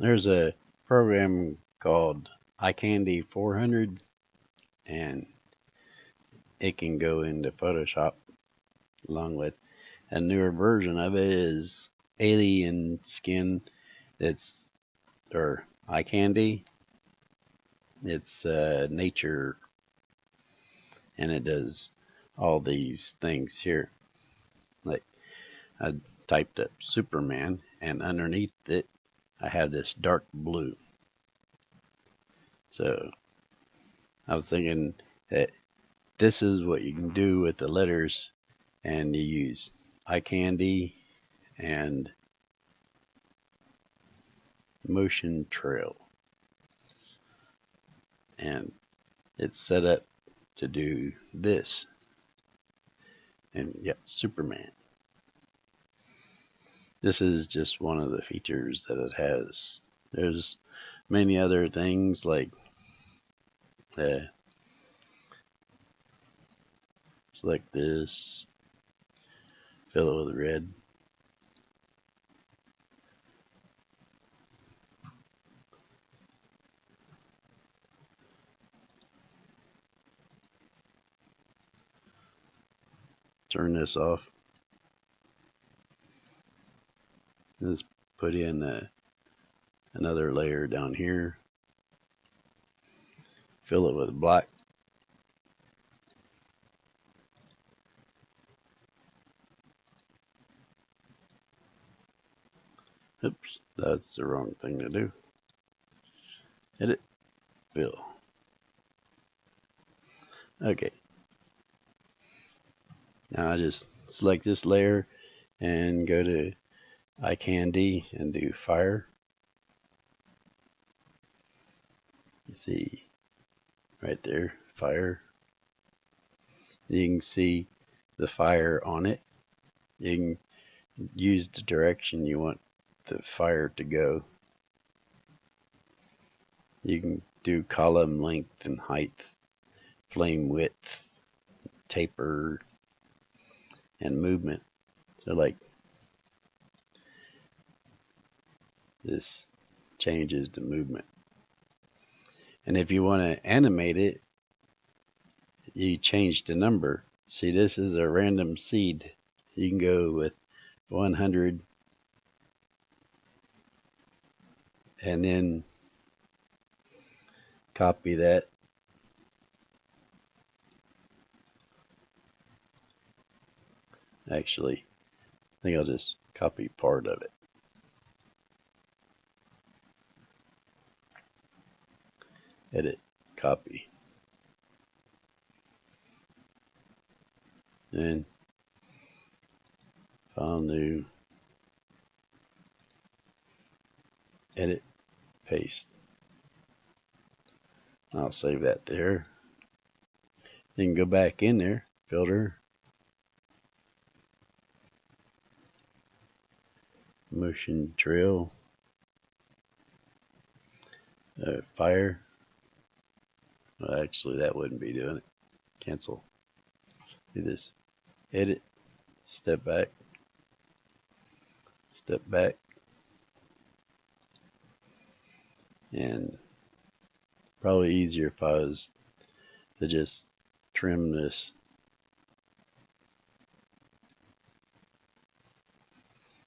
There's a program called iCandy 400, and it can go into Photoshop along with a newer version of it is Alien Skin. It's or iCandy. It's nature, and it does all these things here. Like I typed up Superman, and underneath it, I have this dark blue. So I was thinking that this is what you can do with the letters, and you use iCandy and Motion Trail, and it's set up to do this. And yeah, Superman. This is just one of the features that it has. There's many other things like select this, fill it with red. Turn this off. Let's put in another layer down here. Fill it with black. Oops, that's the wrong thing to do. Edit, fill. Okay. Now I just select this layer and go to iCandy and do fire. You see right there, fire. You can see the fire on it. You can use the direction you want the fire to go. You can do column length and height, flame width, taper, and movement. So like this changes the movement. And if you want to animate it, you change the number. See, this is a random seed. You can go with 100 and then copy that. Actually, I think I'll just copy part of it. Edit, copy. And file new, edit, paste. I'll save that there. Then go back in there, filter, motion trail, fire. Well, actually, that wouldn't be doing it. Cancel. Do this. Edit, step back, and probably easier if I was to just trim this.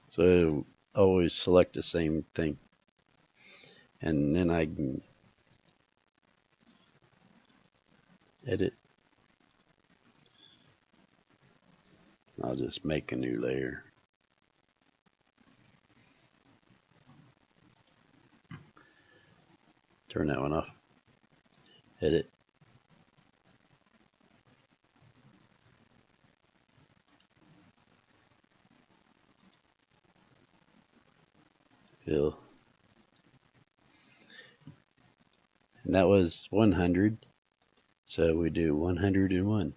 So it'll always select the same thing. And then I can edit. I'll just make a new layer. Turn that one off. Edit. Fill. And that was 100. So we do 101.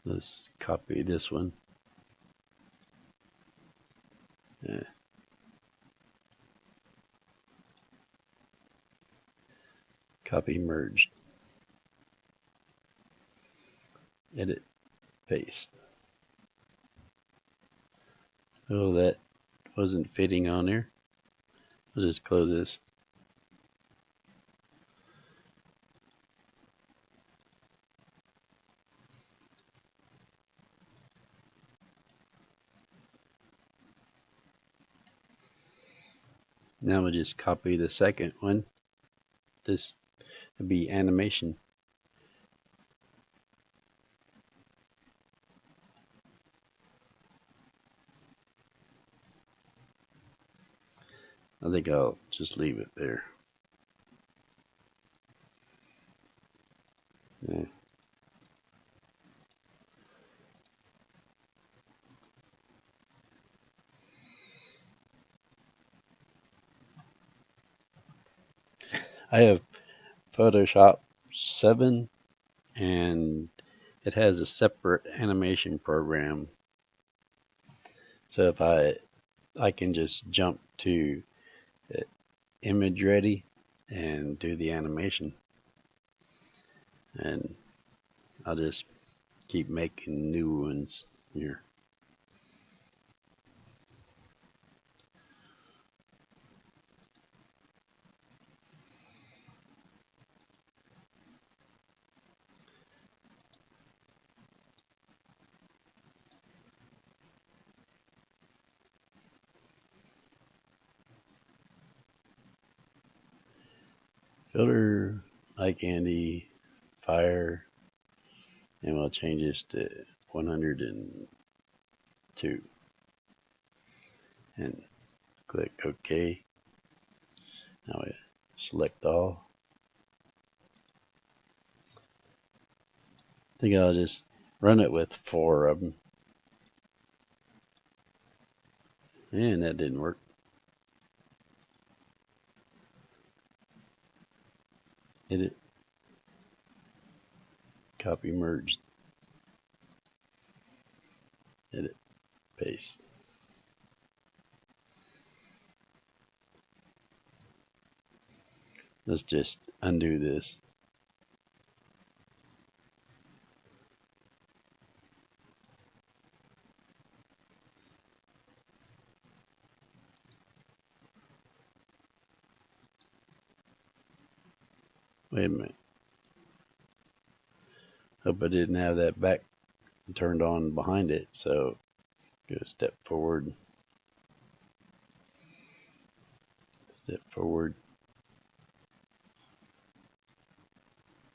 Let's copy this one. Yeah. copy, merged, edit, paste. Oh, that wasn't fitting on there. I'll just close this. Now we'll just copy the second one. This would be animation. I think I'll just leave it there. Yeah. I have Photoshop 7 and it has a separate animation program. So if I can just jump to image ready and do the animation, and I'll just keep making new ones here. Filter, eye candy, fire, and we'll change this to 102 and click OK. Now we select all. I think I'll just run it with 4 of them. And that didn't work. Edit, copy, merged, edit, paste. Let's just undo this. Wait a minute. Hope I didn't have that back turned on behind it, so go step forward, step forward,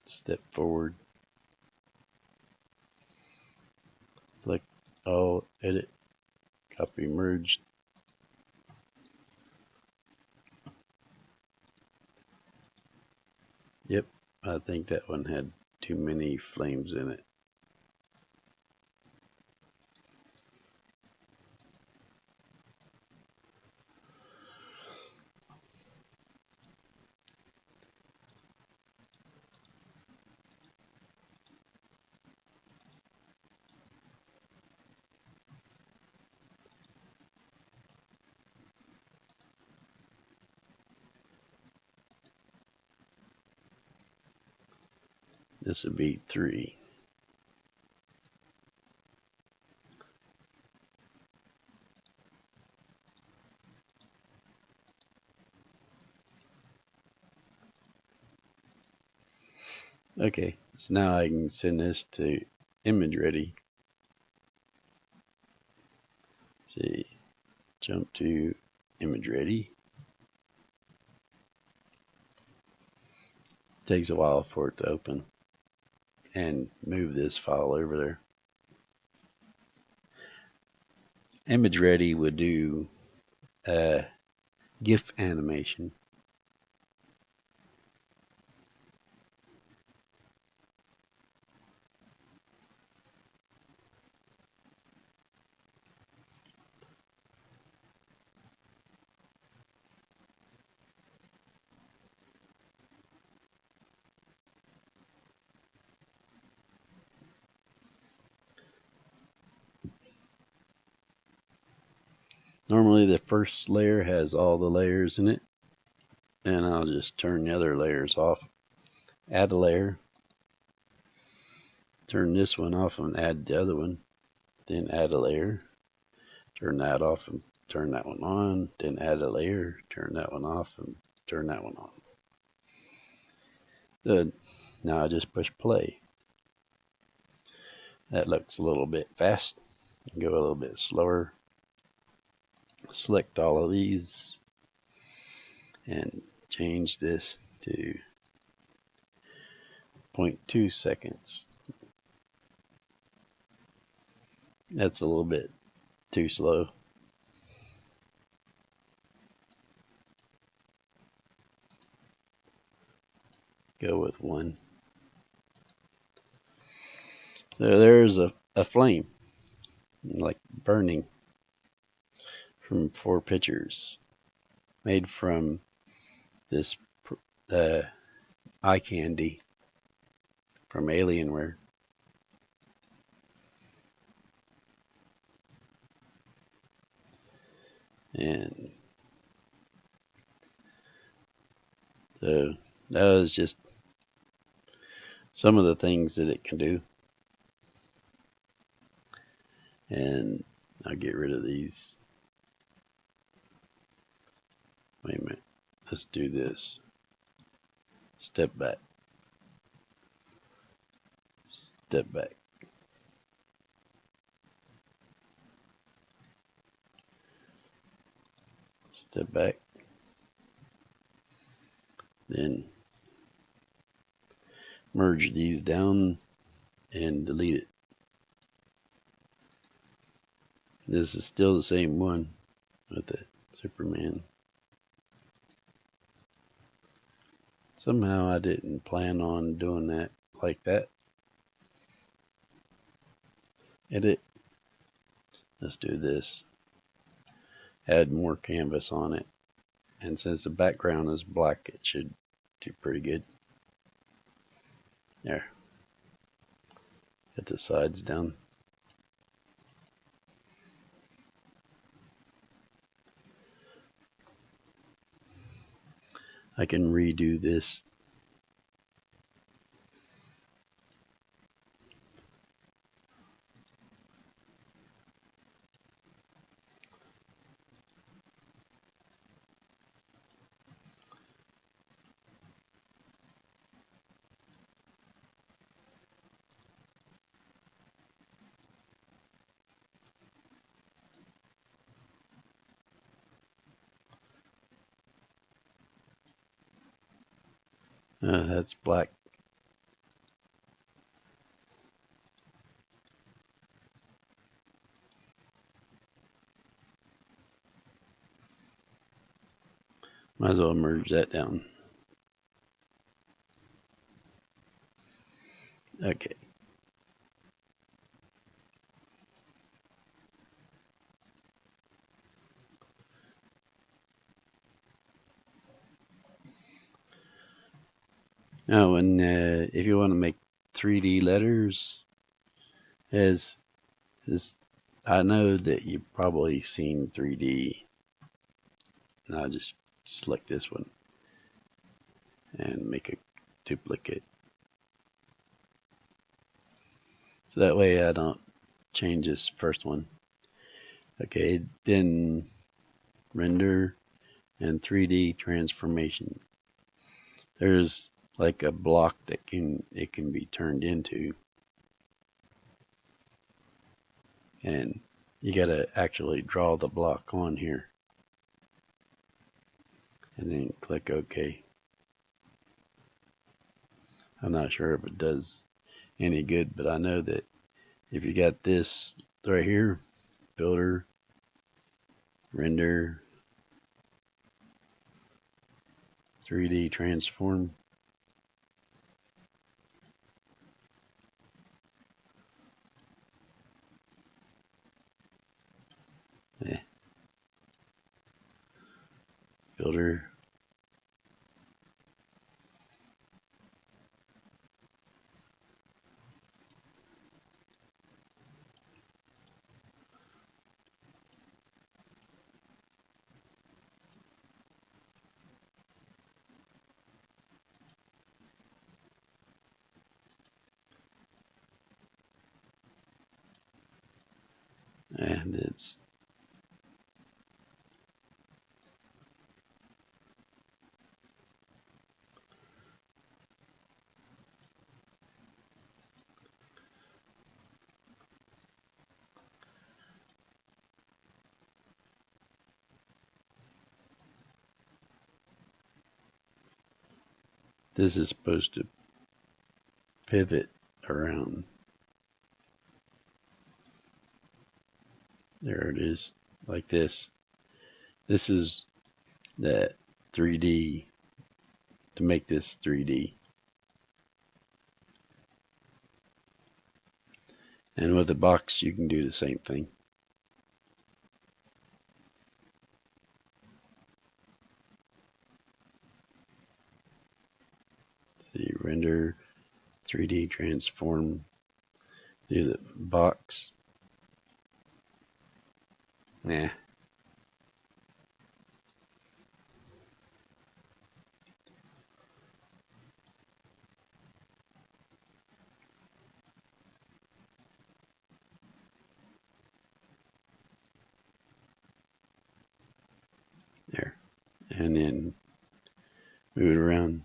step forward, click all, edit, copy, merged. Yep, I think that one had too many flames in it. This would be 3. Okay, so now I can send this to image ready. See, jump to image ready. Takes a while for it to open. And move this file over there. Image ready would do GIF animation. Normally the first layer has all the layers in it, and I'll just turn the other layers off. add a layer, turn this one off and add the other one, then add a layer, turn that off and turn that one on, then add a layer, turn that one off and turn that one on. Good. Now I just push play. That looks a little bit fast. Go a little bit slower. Select all of these and change this to 0.2 seconds. That's a little bit too slow. Go with 1. So there's a flame, like burning, from 4 pictures, made from this eye candy from Alienware. And so that was just some of the things that it can do. And I'll get rid of these. Wait a minute. Let's do this. Step back. Step back. Step back. Then merge these down and delete it. This is still the same one with the Superman. Somehow I didn't plan on doing that like that. Edit. Let's do this. Add more canvas on it. And since the background is black, it should do pretty good. There. Get the sides down. I can redo this. That's black. Might as well merge that down. Okay. Now, if you want to make 3D letters, I know that you've probably seen 3D. I'll just select this one and make a duplicate. So that way I don't change this first one. Okay, then render and 3D transformation. There's like a block that it can be turned into. And you gotta actually draw the block on here. And then click OK. I'm not sure if it does any good, but I know that if you got this right here, builder, render, 3D transform, builder, and it's this is supposed to pivot around. There it is, like this. This is that 3D, to make this 3D. And with a box, you can do the same thing. See, render, 3D transform, do the box. Nah. There. And then move it around.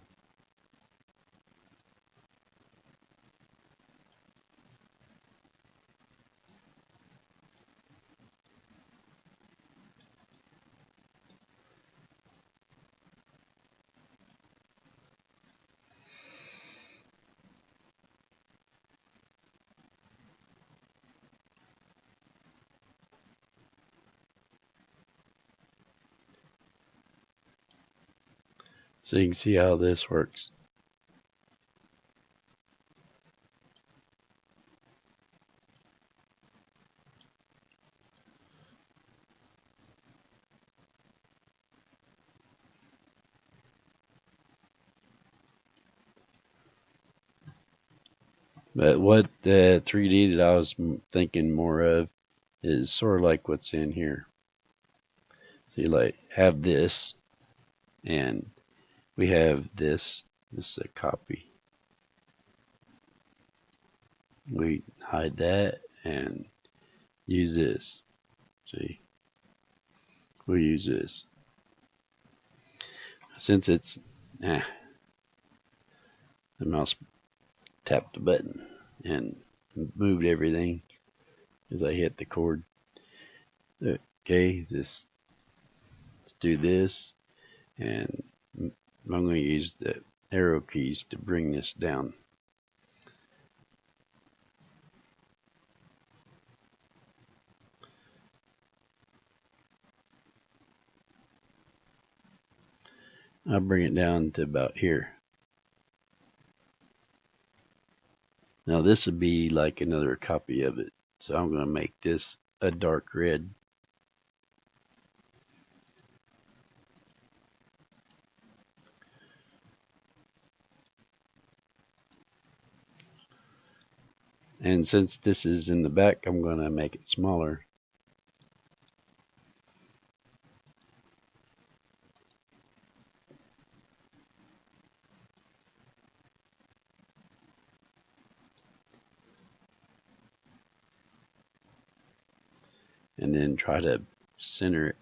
So you can see how this works. But what the 3D that I was thinking more of is sort of like what's in here. So you like have this, and we have this. This is a copy. We hide that and use this. See, we use this. Since it's, the mouse tapped the button and moved everything as I hit the cord. Okay, let's do this, and I'm going to use the arrow keys to bring this down. I'll bring it down to about here. Now this would be like another copy of it. So I'm going to make this a dark red. And since this is in the back, I'm going to make it smaller. And then try to center it.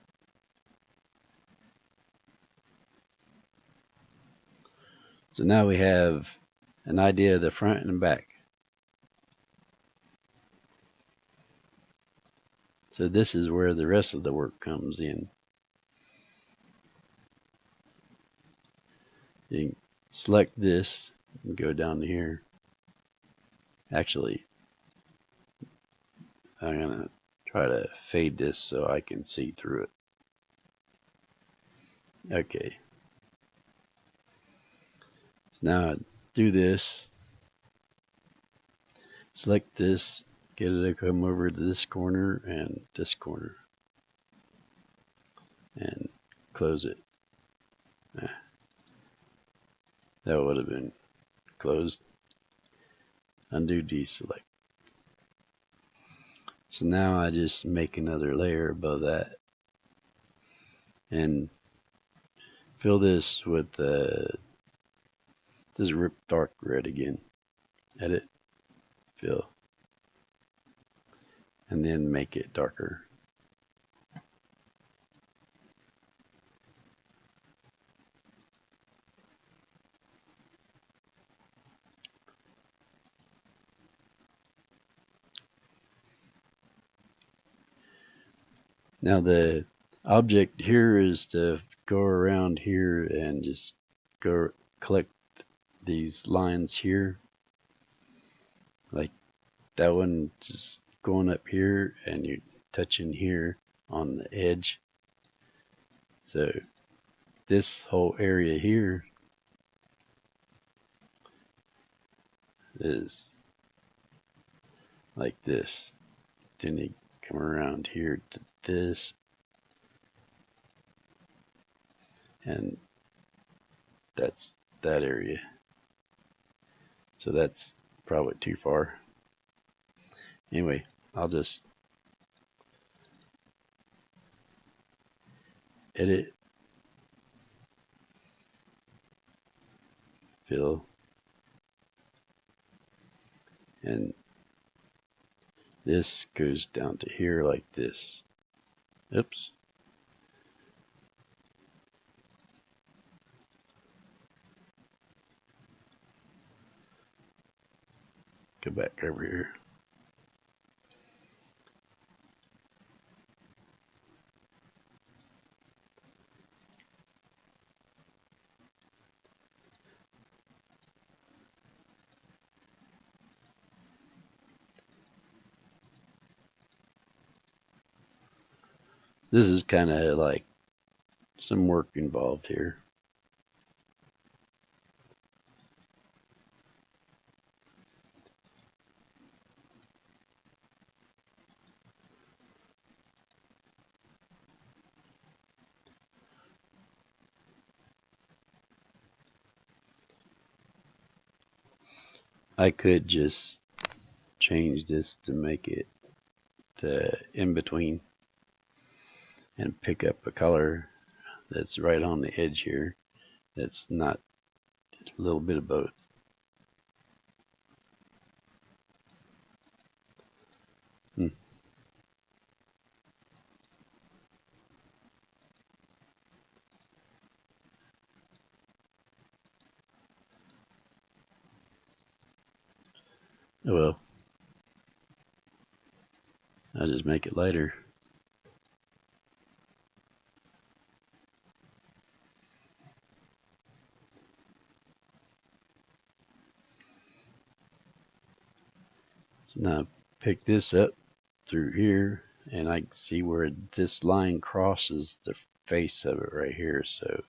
So now we have an idea of the front and the back. So this is where the rest of the work comes in. You can select this and go down to here. Actually, I'm going to try to fade this so I can see through it. Okay. So now I do this. Select this. Get it to come over to this corner and this corner. And close it. That would have been closed. Undo deselect. So now I just make another layer above that and fill this with this rip dark red again. Edit, fill, and then make it darker. Now the object here is to go around here and just go collect these lines here, like that one just going up here and you're touching here on the edge. So this whole area here is like this. Then you come around here to this, and that's that area. So that's probably too far. Anyway, I'll just edit, fill, and this goes down to here like this. Oops. Go back over here. This is kind of like some work involved here. I could just change this to make it in between and pick up a color that's right on the edge here. That's not a little bit of both. Oh well, I'll just make it lighter. So now pick this up through here, and I can see where this line crosses the face of it right here. So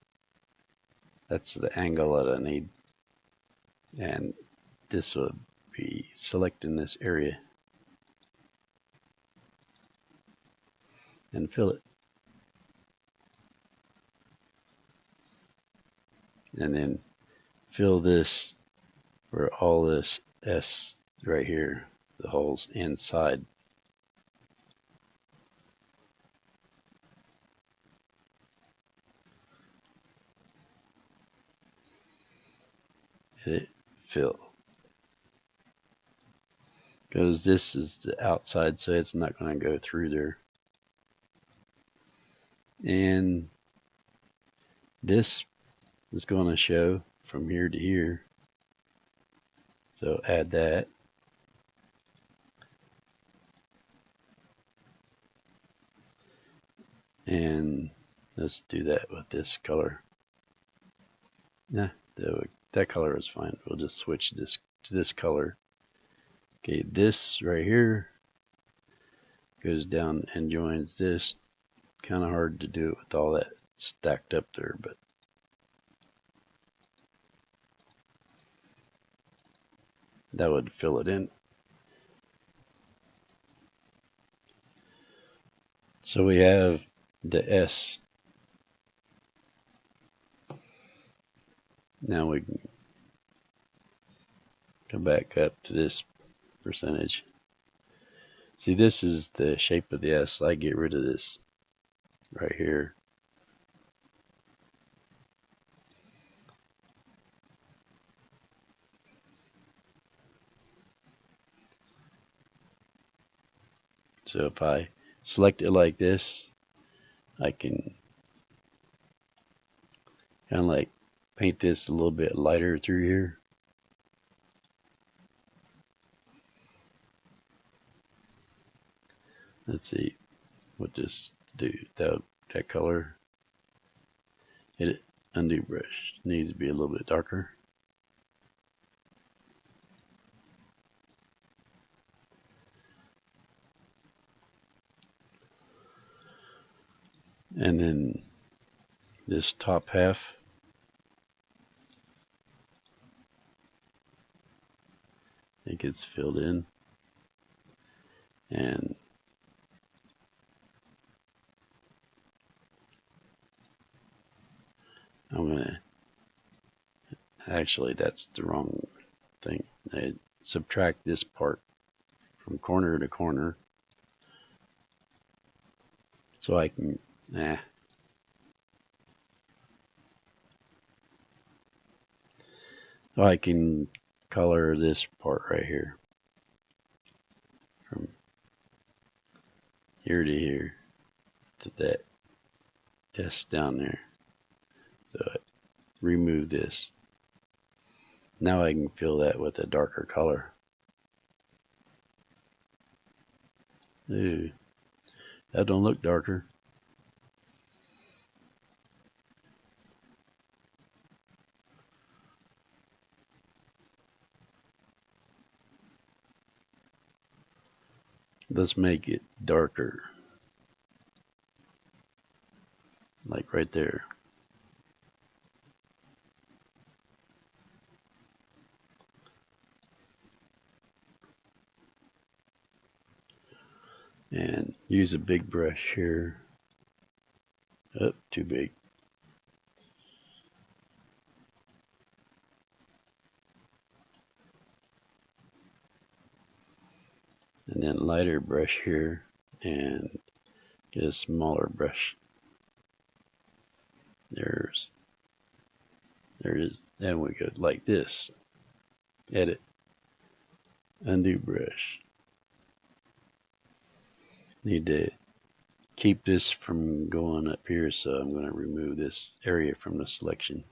that's the angle that I need, and this will be selecting this area and fill it, and then fill this where all this S right here, the holes inside. Hit fill, because this is the outside, so it's not going to go through there. And this is going to show from here to here, so add that. And let's do that with this color. Nah, that color is fine. We'll just switch this to this color. Okay, this right here goes down and joins this. Kind of hard to do it with all that stacked up there, but that would fill it in. So we have the S. Now we can come back up to this percentage. See, this is the shape of the S. I get rid of this right here. So if I select it like this, I can kind of like paint this a little bit lighter through here. Let's see what this to do that color. It undo brush needs to be a little bit darker. And then this top half, it gets filled in, and I'm gonna, actually that's the wrong thing. I subtract this part from corner to corner so I can, so I can color this part right here from here to here to that S down there. So I remove this. Now I can fill that with a darker color. Ooh, that don't look darker. Let's make it darker. Like right there. And use a big brush here. Oh, too big. And then lighter brush here and get a smaller brush. There it is. Then we go like this. Edit. Undo brush. Need to keep this from going up here, so I'm going to remove this area from the selection.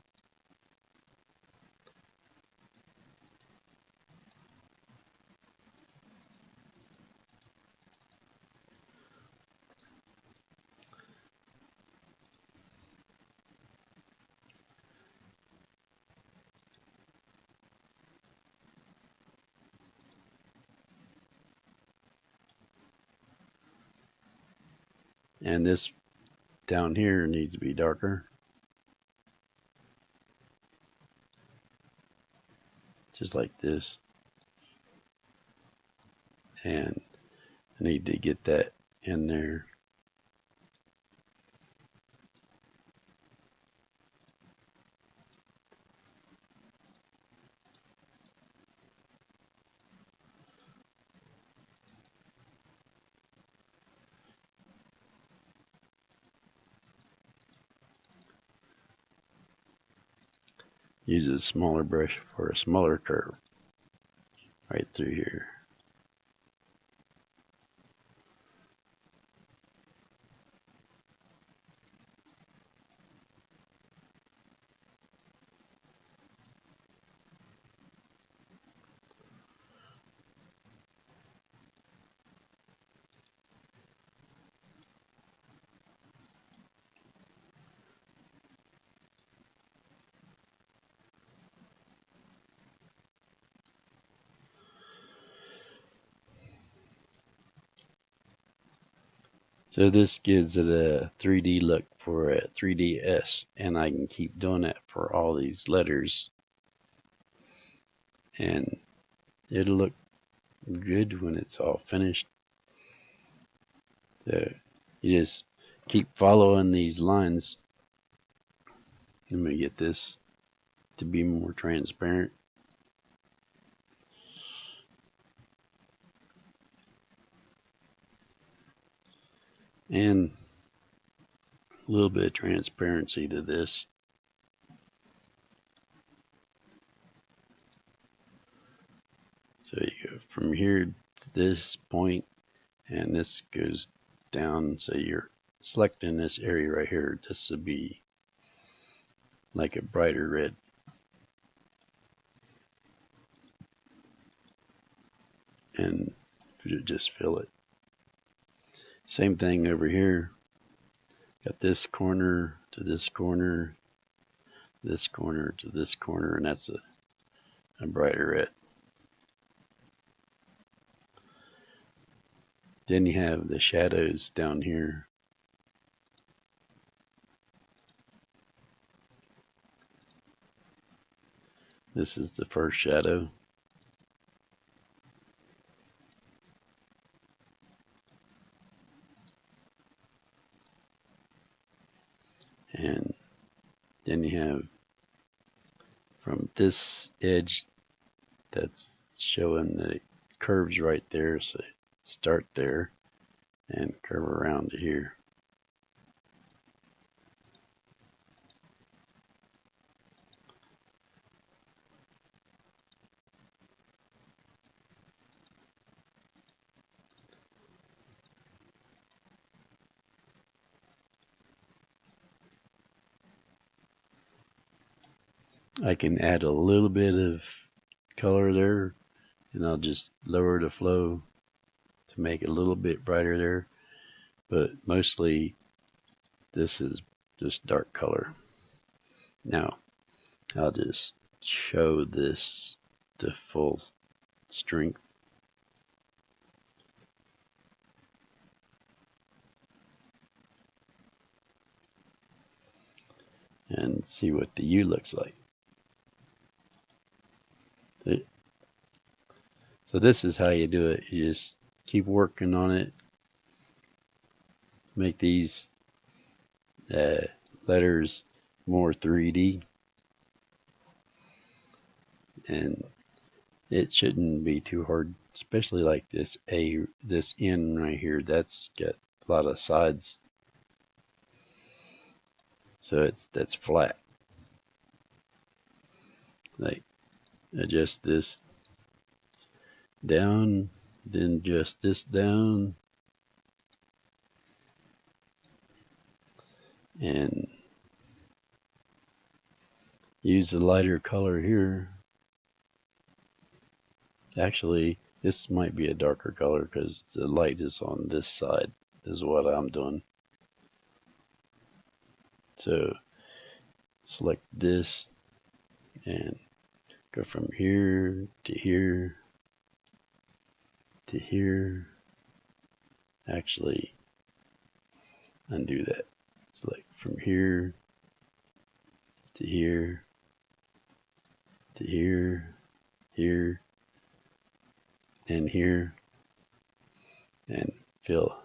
And this down here needs to be darker. Just like this. And I need to get that in there. Use a smaller brush for a smaller curve right through here. So this gives it a 3D look for a 3DS, and I can keep doing that for all these letters, and it'll look good when it's all finished. So you just keep following these lines. Let me get this to be more transparent. And a little bit of transparency to this. So you go from here to this point, and this goes down. So you're selecting this area right here. This would be like a brighter red. And just fill it. Same thing over here. Got this corner to this corner to this corner, and that's a brighter red. Then you have the shadows down here. This is the first shadow. And then you have from this edge that's showing the curves right there, so start there and curve around to here. I can add a little bit of color there, and I'll just lower the flow to make it a little bit brighter there, but mostly this is just dark color. Now I'll just show this to full strength. And see what the U looks like. So this is how you do it. You just keep working on it. Make these letters more 3D. And it shouldn't be too hard, especially like this this N right here. That's got a lot of sides. So that's flat. Like adjust this down, then adjust this down, and use the lighter color here. Actually, this might be a darker color because the light is on this side, is what I'm doing. So select this and go from here to here to here. Actually, undo that. Select from here to here to here, here, and here, and fill.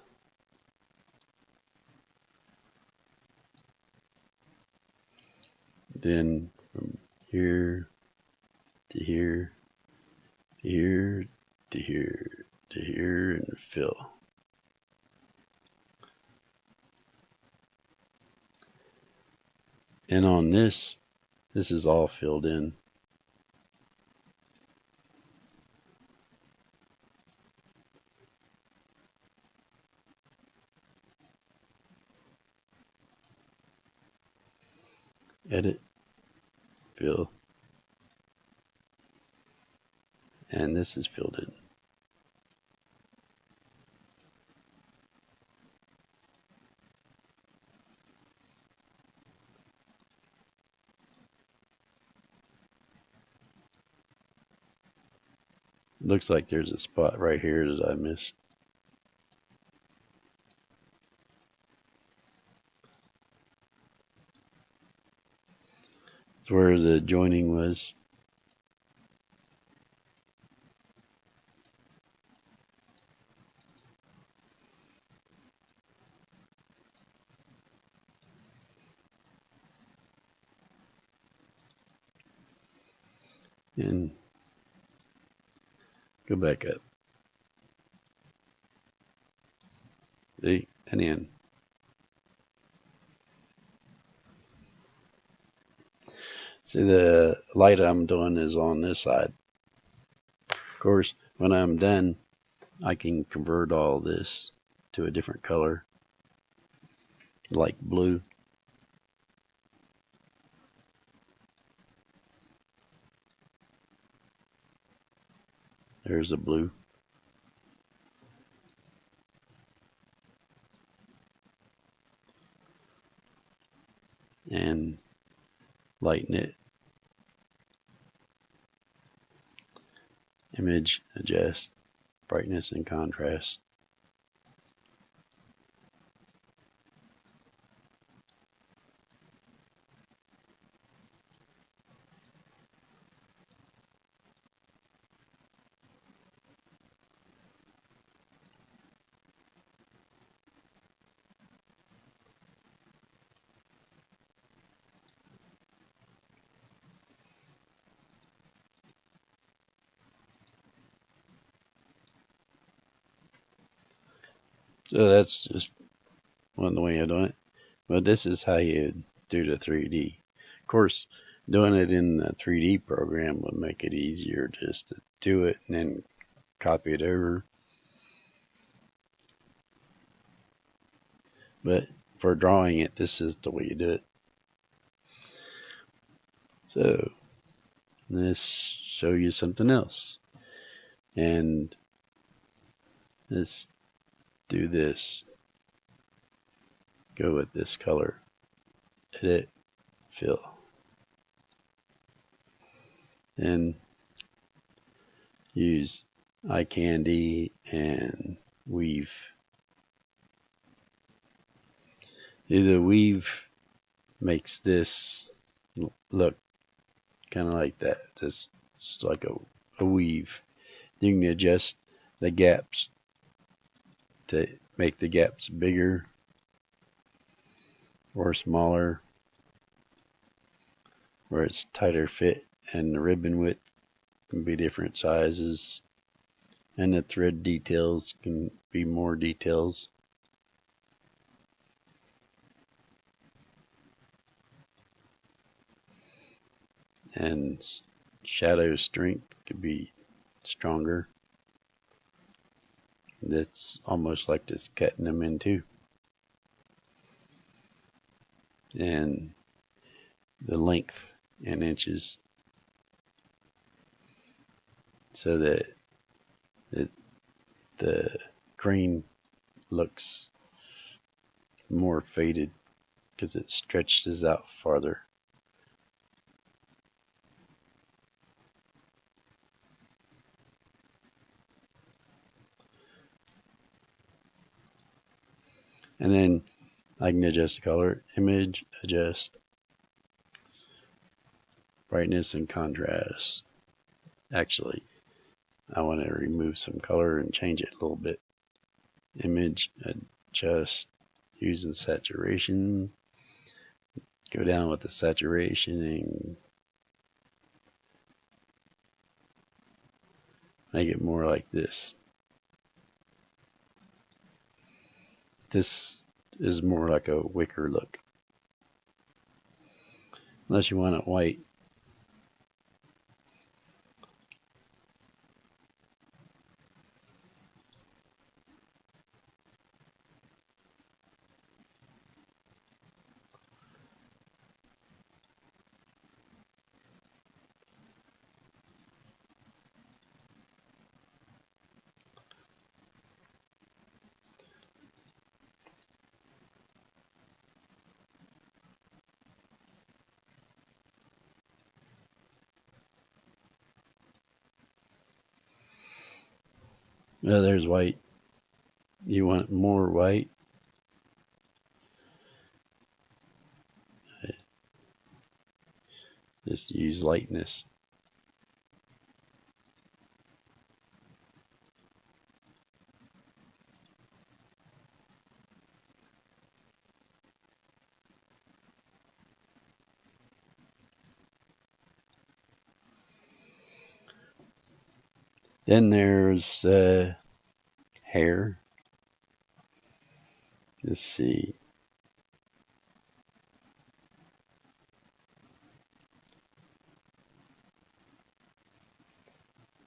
Then from here to here to here to here to here, and fill. And on this is all filled in. Edit, fill, and this is filled in. Looks like there's a spot right here that I missed. It's where the joining was. And go back up. See, and in. See, the light I'm doing is on this side. Of course, when I'm done, I can convert all this to a different color, like blue. There's a blue. and lighten it. Image, adjust, brightness and contrast. So that's just one way of doing it. But this is how you do the 3D. Of course, doing it in the 3D program would make it easier just to do it and then copy it over. But for drawing it, this is the way you do it. So let's show you something else. And let's do this. Go with this color. Edit, fill. And use eye candy and weave. The weave makes this look kind of like that. Just like a weave. You can adjust the gaps to make the gaps bigger or smaller, where it's tighter fit, and the ribbon width can be different sizes, and the thread details can be more details. And shadow strength could be stronger. That's almost like just cutting them in two. And the length in inches, so that the green looks more faded because it stretches out farther. And then I can adjust the color, image, adjust, brightness and contrast. Actually, I want to remove some color and change it a little bit. Image, adjust, using saturation. Go down with the saturation and make it more like this. This is more like a wicker look. Unless you want it white. Well, there's white. You want more white? Just use lightness. Then there's hair. Let's see.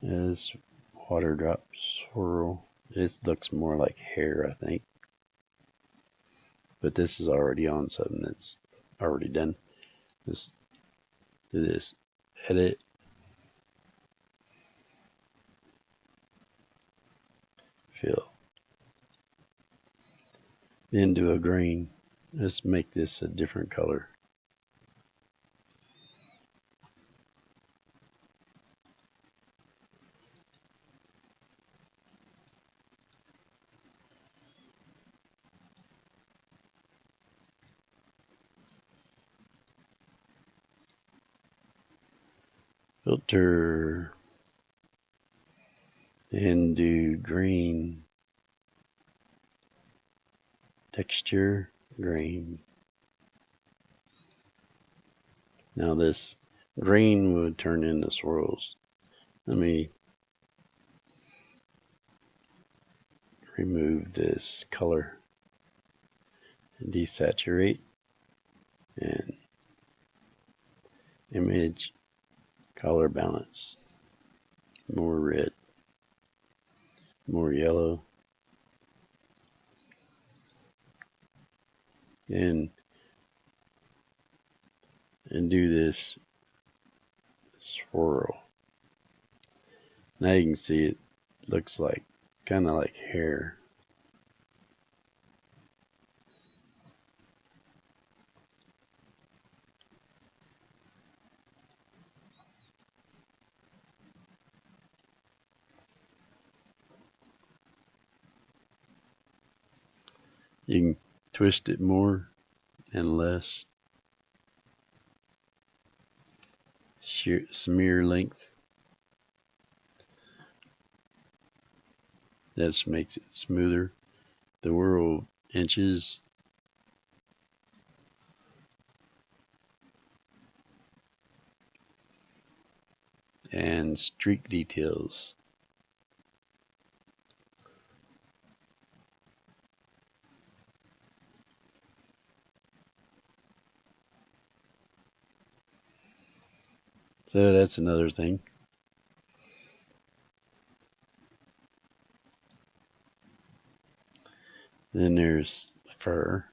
As water drops swirl. This looks more like hair, I think. But this is already on something that's already done. Let's do this. Edit. Fill. Then do a green. Let's make this a different color. filter, and do green, texture, green. Now this green would turn into swirls. Let me remove this color and desaturate, and image color balance, more red, more yellow, and do this swirl. Now you can see it looks like kind of like hair. You can twist it more and less. Smear length. That makes it smoother. The whirl inches. And streak details. So that's another thing. Then there's fur.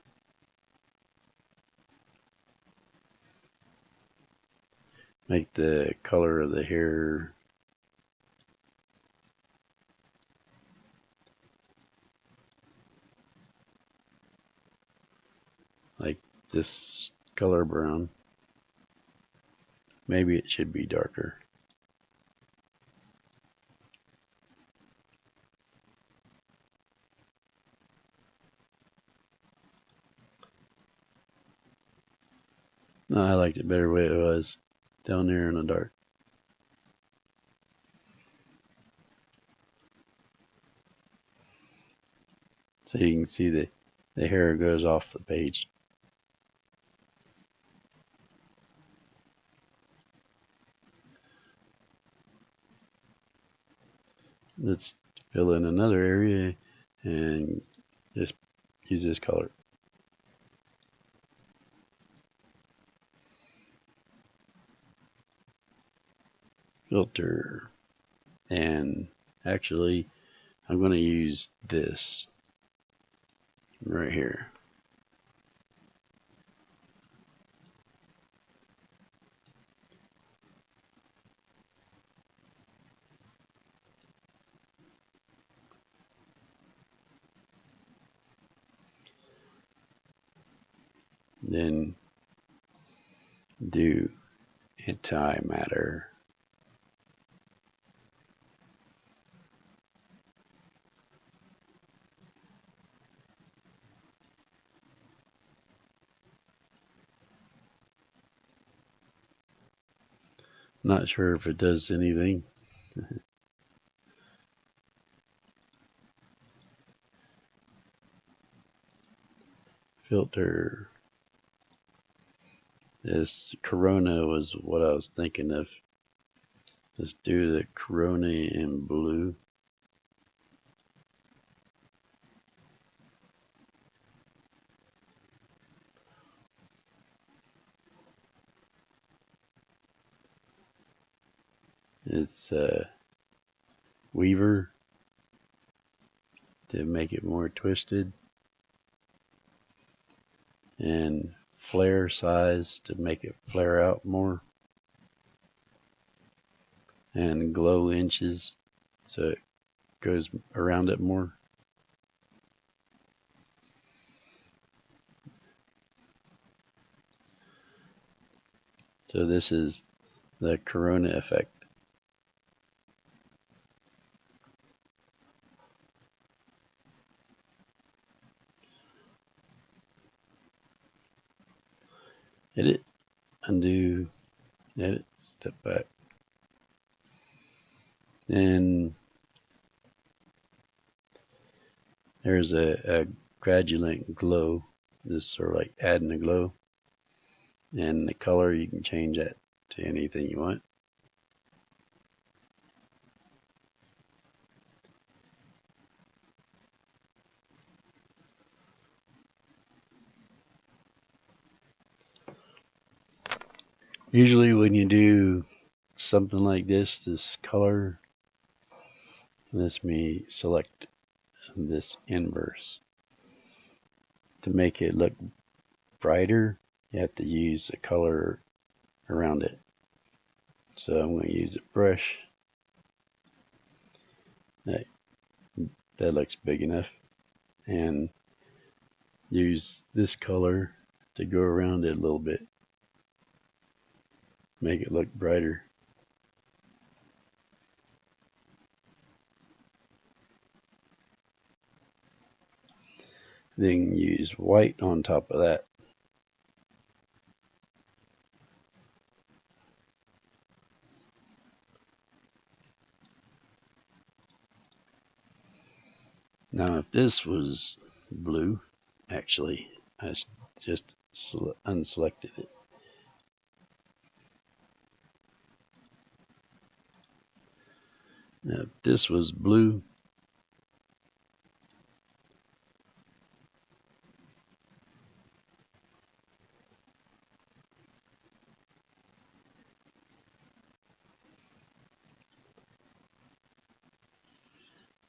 Make the color of the hair like this color brown. Maybe it should be darker. No, I liked it better the way it was down there in the dark. So you can see the hair goes off the page. Let's fill in another area and just use this color. Filter. And actually, I'm going to use this right here. Then do antimatter. Not sure if it does anything. Filter. This Corona was what I was thinking of. Let's do the Corona in blue. It's Weaver to make it more twisted, and flare size to make it flare out more, and glow inches so it goes around it more. So this is the Corona effect. Edit, undo, edit, step back. Then there's a gradient glow. This is sort of like adding a glow. And the color, you can change that to anything you want. Usually when you do something like this color, let me select this inverse. To make it look brighter, you have to use a color around it. So I'm going to use a brush. That looks big enough. And use this color to go around it a little bit. Make it look brighter. Then use white on top of that. Now if this was blue, actually I just unselected it. Now if this was blue,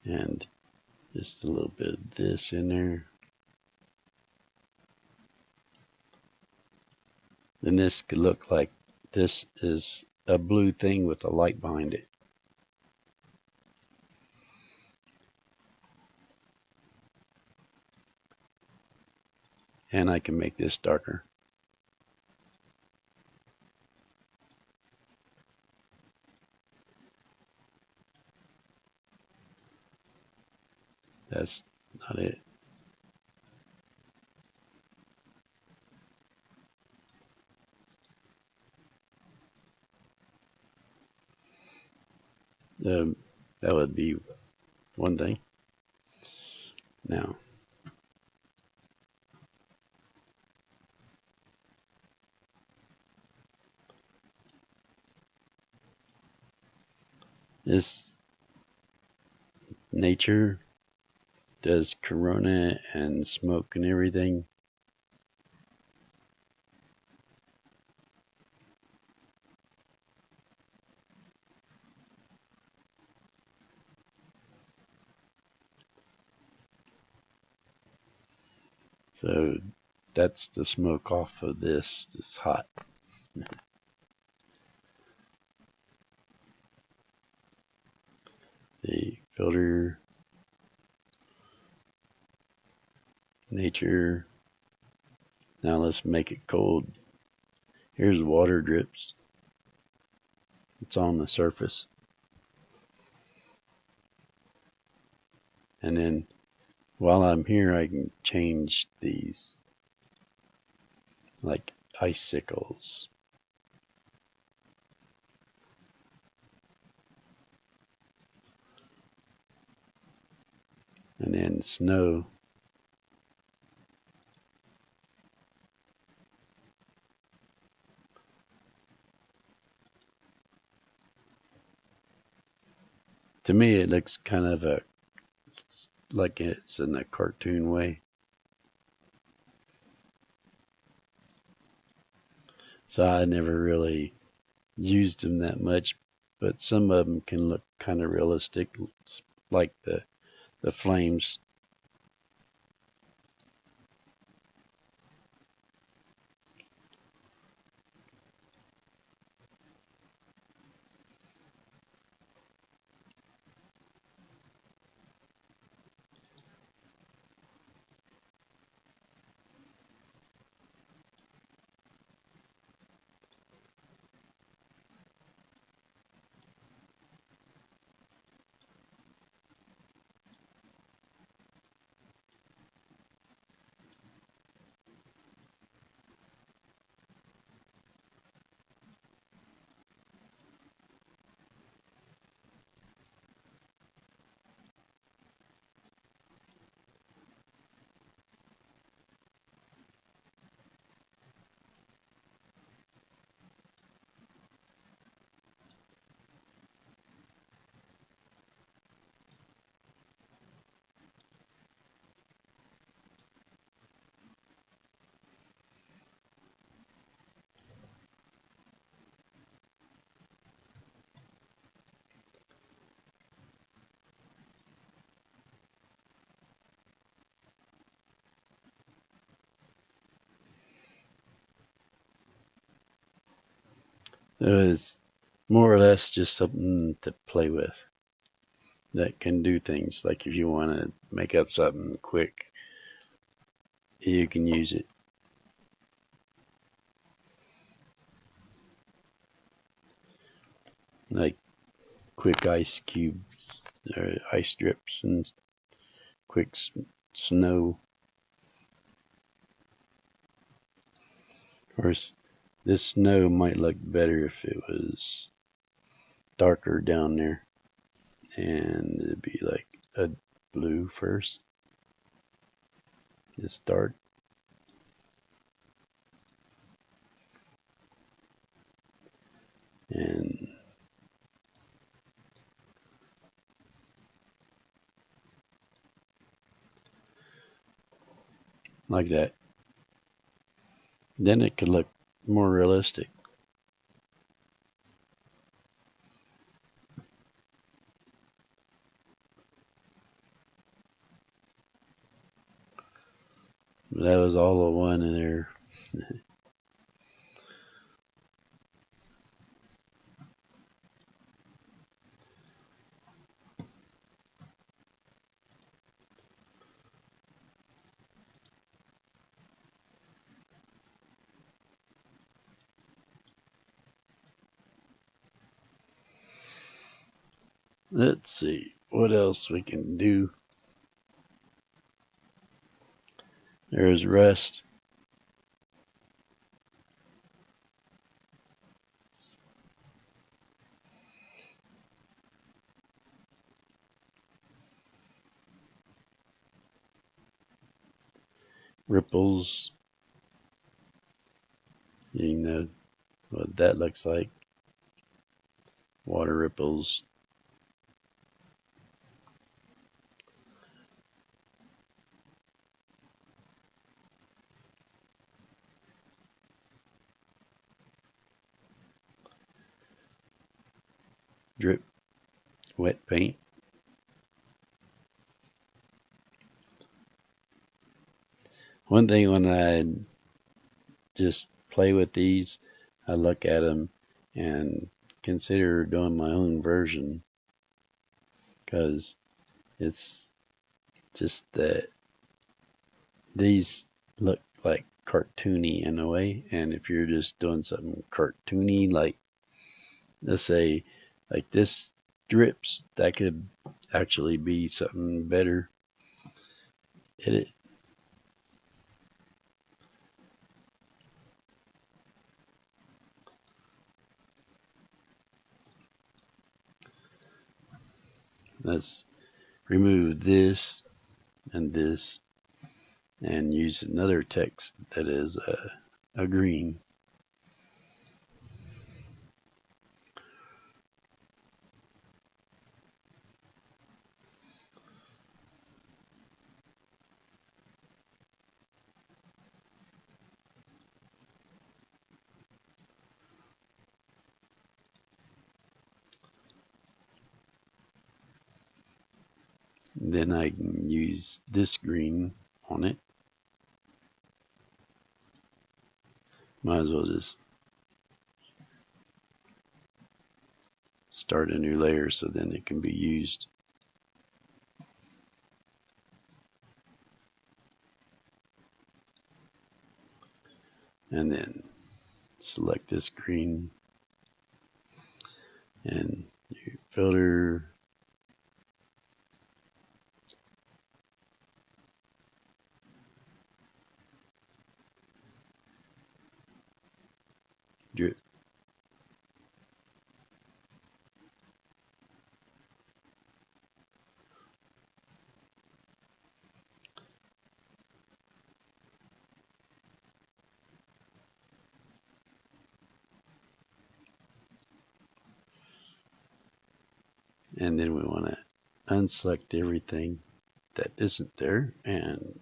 and just a little bit of this in there. Then this could look like this is a blue thing with a light behind it. And I can make this darker. That's not it. That would be one thing. Now, this nature does corona and smoke and everything. So that's the smoke off of this. It's hot. The filter, nature. Now let's make it cold. Here's water drips. It's on the surface. And then while I'm here, I can change these, like icicles. And then snow. To me, it looks kind of like it's in a cartoon way. So I never really used them that much, but some of them can look kind of realistic, like the flames. It was more or less just something to play with that can do things. Like if you want to make up something quick, you can use it. Like quick ice cubes or ice strips and quick snow. Of course, this snow might look better if it was darker down there, and it'd be like a blue first. It's dark. And like that. Then it could look more realistic. That was all a one in there. Let's see what else we can do. There's rust. Ripples. You know what that looks like. Water ripples. Drip. Wet paint. One thing when I just play with these, I look at them and consider doing my own version, because it's just that these look like cartoony in a way, and if you're just doing something cartoony, like let's say like this drips, that could actually be something better. It Let's remove this and this and use another text that is a green. Then I can use this green on it. Might as well just start a new layer so then it can be used. And then select this green and filter. Drip. And then we want to unselect everything that isn't there and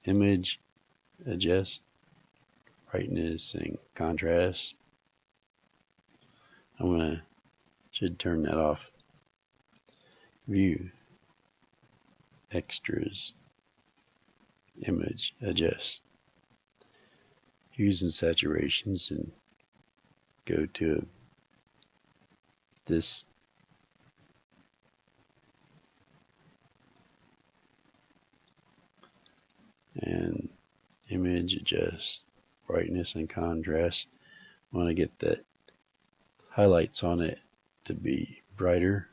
image, adjust brightness and contrast. I'm gonna should turn that off. View, extras, image, adjust, hues and saturations, and go to this and image adjust brightness and contrast. I want to get that highlights on it to be brighter.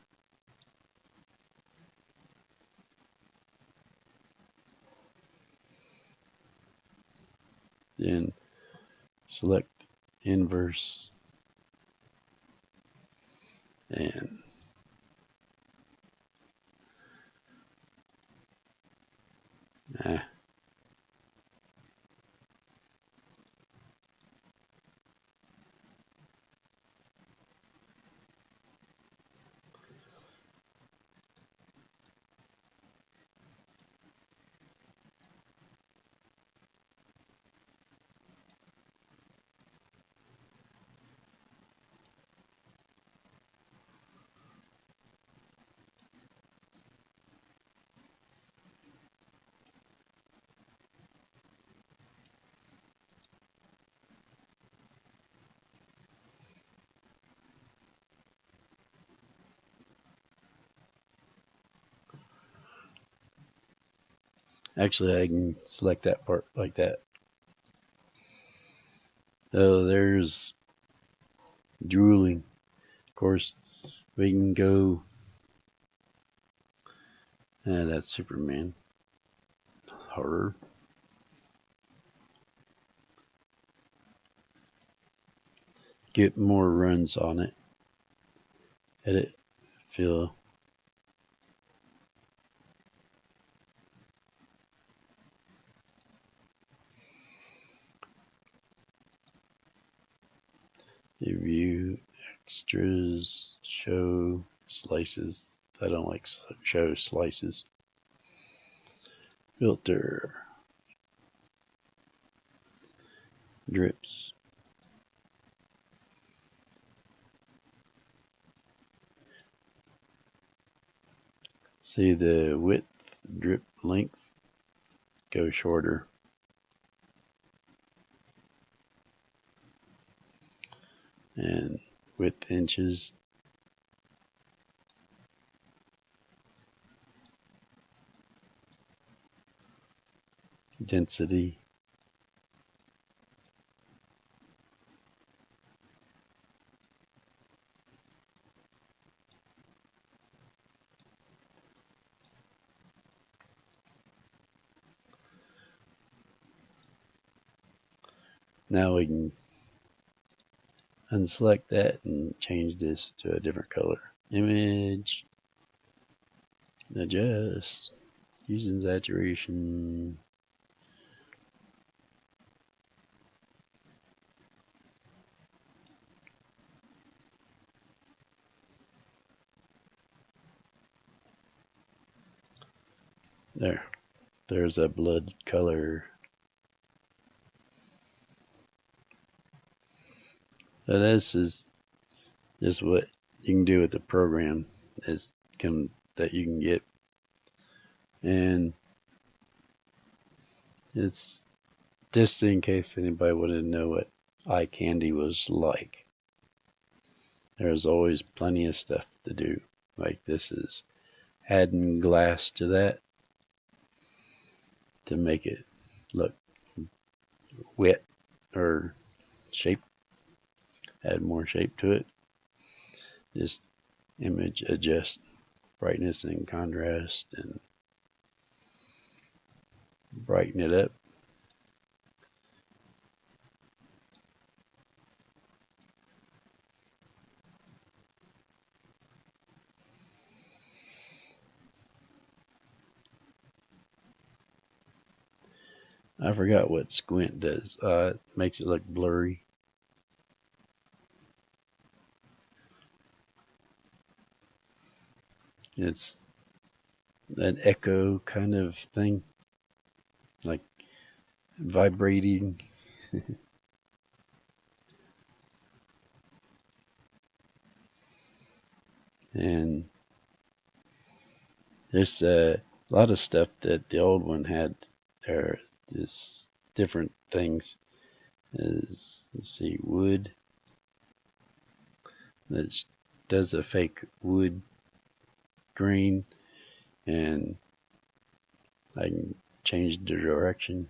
Then select inverse and actually I can select that part like that. So there's drooling. Of course, we can go. That's Superman. Horror. Get more runs on it. Edit. Fill. View. Extras. Show. Slices. I don't like show slices. Filter. Drips. See the width, drip length, go shorter. And width inches. Density. Now we can unselect that and change this to a different color. Image. Adjust. Using saturation. There's a blood color. So this is just what you can do with the program that you can get. And it's just in case anybody wanted to know what eye candy was like. There's always plenty of stuff to do. Like this is adding glass to that to make it look wet or shape. Add more shape to it. Just image adjust brightness and contrast and brighten it up. I forgot what squint does. It makes it look blurry. It's an echo kind of thing, like vibrating. And there's a lot of stuff that the old one had. There is different things. Let's see, wood. that does a fake wood grain, and I can change the direction.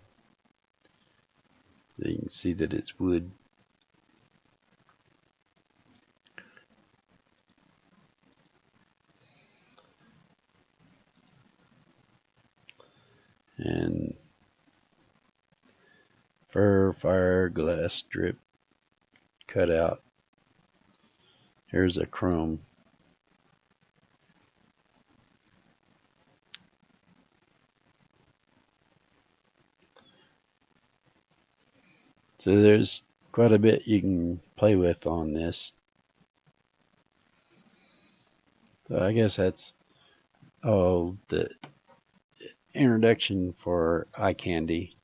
You can see that it's wood. And fur, fire, glass strip, cut out. Here's a chrome. So there's quite a bit you can play with on this. So I guess that's all the introduction for iCandy.